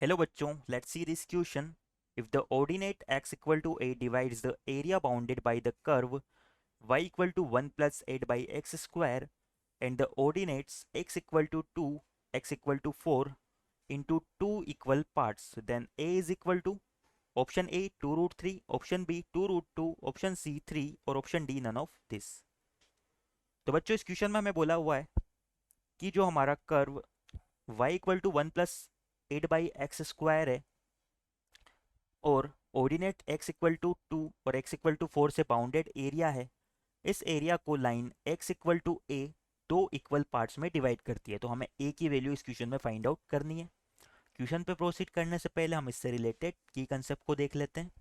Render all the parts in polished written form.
Hello बच्चों, let's see this question. If the ordinate x equal to a divides the area bounded by the curve y equal to 1 plus 8 by x square and the ordinates x equal to 2, x equal to 4 into two equal parts, then a is equal to option A 2 root 3, option B 2 root 2, option C 3 और option D none of this. तो बच्चों इस question में हमें बोला हुआ है कि जो हमारा curve y equal to 1 plus 8 by x square है और ऑर्डिनेट x इक्वल टू 2 और x इक्वल टू 4 से बाउंडेड एरिया है। इस एरिया को line x equal to a दो इक्वल पार्ट्स में डिवाइड करती है। तो हमें a की वैल्यू इस क्वेश्चन में फाइंड आउट करनी है। क्वेश्चन पे प्रोसीड करने से पहले हम इससे रिलेटेड की कंसेप्ट को देख लेते हैं।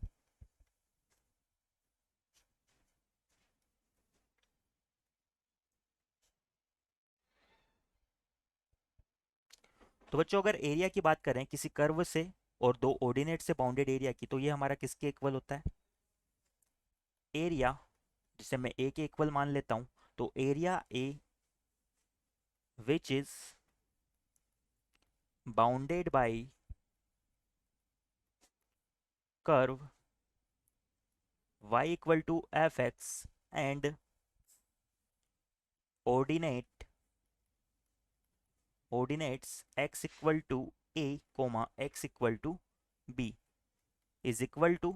तो बच्चों अगर एरिया की बात करें किसी कर्व से और दो ऑर्डिनेट से बाउंडेड एरिया की, तो ये हमारा किसके इक्वल होता है? एरिया, जिसे मैं a के इक्वल मान लेता हूं। तो area a which is bounded by curve y equal to fx and ordinates x equal to a comma x equal to b is equal to,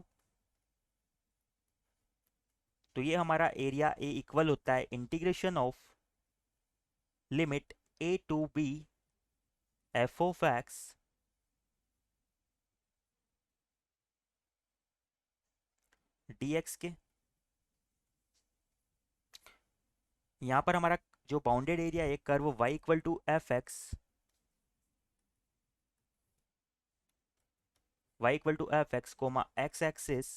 तो ये हमारा एरिया a इक्वल होता है integration of limit a to b f of x dx के। यहाँ पर हमारा जो बाउंडेड एरिया है curve y equal to F X, y equal to F X comma x axis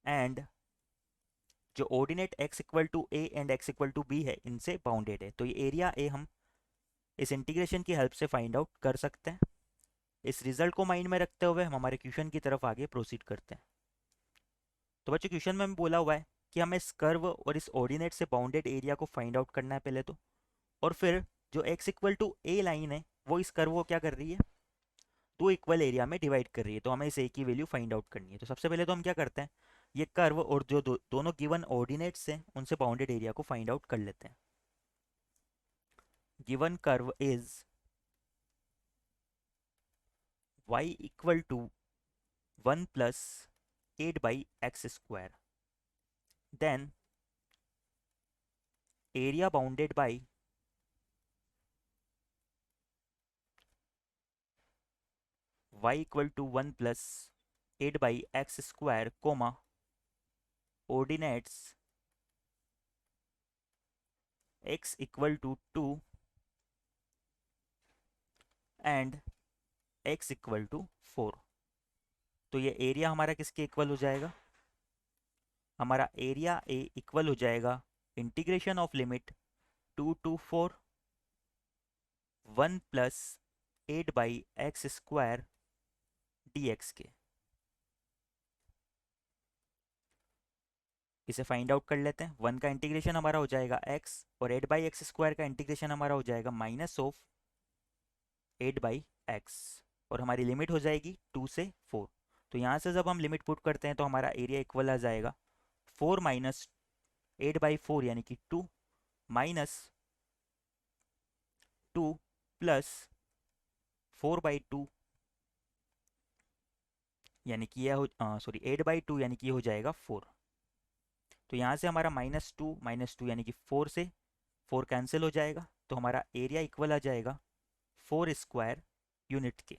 and जो ordinate x equal to a and x equal to b है इनसे bounded है। तो ये एरिया a हम इस इंटीग्रेशन की हेल्प से फाइंड आउट कर सकते हैं। इस रिजल्ट को माइंड में रखते हुए हम हमारे क्वेश्चन की तरफ आगे प्रोसीड करते हैं। तो बच्चों क्वेश्चन में बोला हुआ है कि हमें इस कर्व और इस ऑर्डिनेट से बाउंडेड एरिया को फाइंड आउट करना है पहले तो, और फिर जो x equal to a line है वो इस कर्व को क्या कर रही है? दो इक्वल एरिया में डिवाइड कर रही है। तो हमें इस a की वैल्यू फाइंड आउट करनी है। तो सबसे पहले तो हम क्या करते हैं, ये कर्व और जो दोनों गिवन ऑर्डिनेट्स हैं उनसे बाउंडेड एरिया को फाइंड आउट कर लेते हैं। Given curve is y equal to 1 plus 8 by x square, then area bounded by y equal to 1 plus 8 by x square comma ordinates x equal to 2 and x equal to 4। तो ये area हमारा किसके equal हो जाएगा? हमारा area a equal हो जाएगा integration of limit 2 to 4 1 plus 8 by x square dx के। इसे फाइंड आउट कर लेते हैं। 1 का इंटीग्रेशन हमारा हो जाएगा x और 8 बाई एक्स स्क्वायर का इंटीग्रेशन हमारा हो जाएगा माइनस ऑफ 8 बाई एक्स, और हमारी लिमिट हो जाएगी 2 से 4। तो यहाँ से जब हम लिमिट पुट करते हैं तो हमारा एरिया इक्वल आ जाएगा 4 माइनस 8 बाई 4 यानी कि 2 माइनस 2 प्लस 4 बाई 2 यानी कि यह हो सॉरी 8 बाई 2 यानी कि ये हो जाएगा 4। तो यहाँ से हमारा माइनस टू यानी कि 4 से 4 कैंसिल हो जाएगा। तो हमारा एरिया इक्वल आ जाएगा 4 स्क्वायर यूनिट के।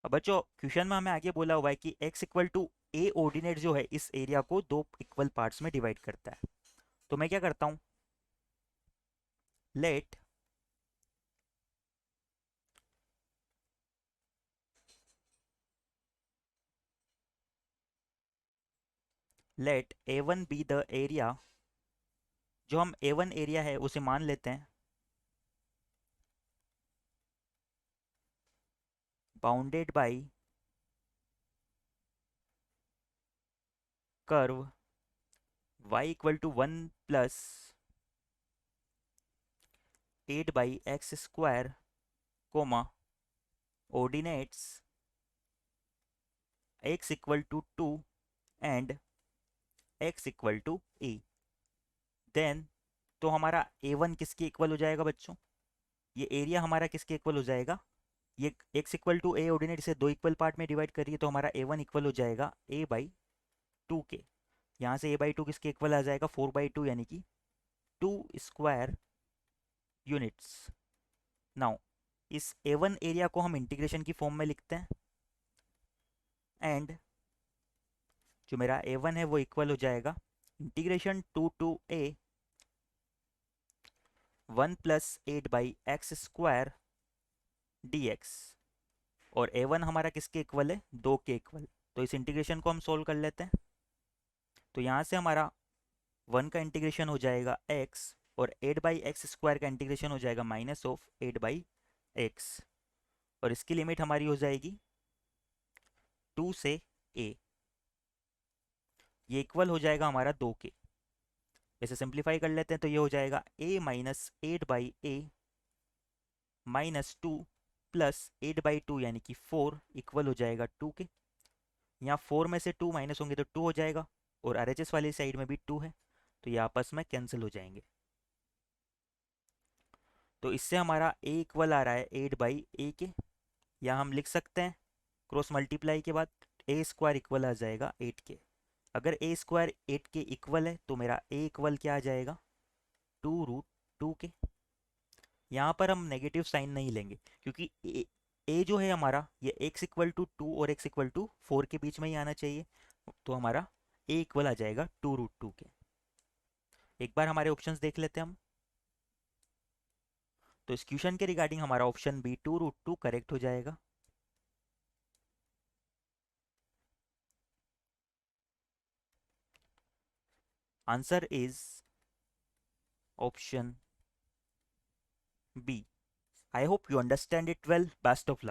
अब बच्चों क्वेश्चन में हमें आगे बोला हुआ है कि x equal to a ordinate जो है इस एरिया को दो इक्वल पार्ट्स में डिवाइड करता है। तो मैं क्या करता हूँ, let let a1 be the area, जो हम a1 एरिया है उसे मान लेते हैं bounded by curve y equal to 1 plus 8 by x square comma ordinates x equal to 2 and x equal to a। Then तो हमारा a1 किसके इक्वल हो जाएगा बच्चों? ये एरिया हमारा किसके इक्वल हो जाएगा? ये x equal to a ordinate इसे दो इक्वल पार्ट में डिवाइड करिए तो हमारा a1 इक्वल हो जाएगा a बाई 2 के। यहाँ से a बाई 2 किसके इक्वल आ जाएगा? 4 बाई 2 यानी कि 2 स्क्वायर यूनिट्स। नाउ इस a1 एरिया को हम इंटीग्रेशन की फॉर्म में लिखते हैं एंड जो मेरा a1 है वो इक्वल हो जाएगा integration 2 to a 1 plus 8 by x square dx। और a1 हमारा किसके इक्वल है? 2 के इक्वल। तो इस इंटीग्रेशन को हम सोल्व कर लेते हैं। तो यहाँ से हमारा 1 का इंटीग्रेशन हो जाएगा x और 8 बाई एक्स स्क्वायर का इंटीग्रेशन हो जाएगा माइनस ऑफ 8 बाई एक्स। और इसकी लिमिट हमारी हो जाएगी 2 से a। ये इक्वल हो जाएगा हमारा 2 के। इसे सिंप्लीफाई कर लेते हैं तो ये हो जाएगा a minus 8 by A minus 2 plus 8 by 2 यानी कि 4 इक्वल हो जाएगा 2 के। यहाँ 4 में से 2 माइनस होंगे तो 2 हो जाएगा और RHS वाली साइड में भी 2 है तो ये आपस में कैंसिल हो जाएंगे। तो इससे हमारा a इक्वल आ रहा है 8 बाई ए के। या हम लिख सकते हैं क्रॉस मल्टीप्लाई के बाद a स्क्वायर इक्वल आ जाएगा 8 के। अगर a स्क्वायर 8 के इक्वल है तो मेरा a इक्वल क्या आ जाएगा? 2√2 के। यहाँ पर हम नेगेटिव साइन नहीं लेंगे क्योंकि a जो है हमारा ये x इक्वल टू 2 और x इक्वल टू 4 के बीच में ही आना चाहिए। तो हमारा a इक्वल आ जाएगा 2√2 के। एक बार हमारे ऑप्शंस देख लेते हैं हम। तो इस क्वेश्चन के रिगार्डिंग हमारा ऑप्शन बी 2√2 करेक्ट हो जाएगा। Answer is option B. I hope you understand it well. Best of luck.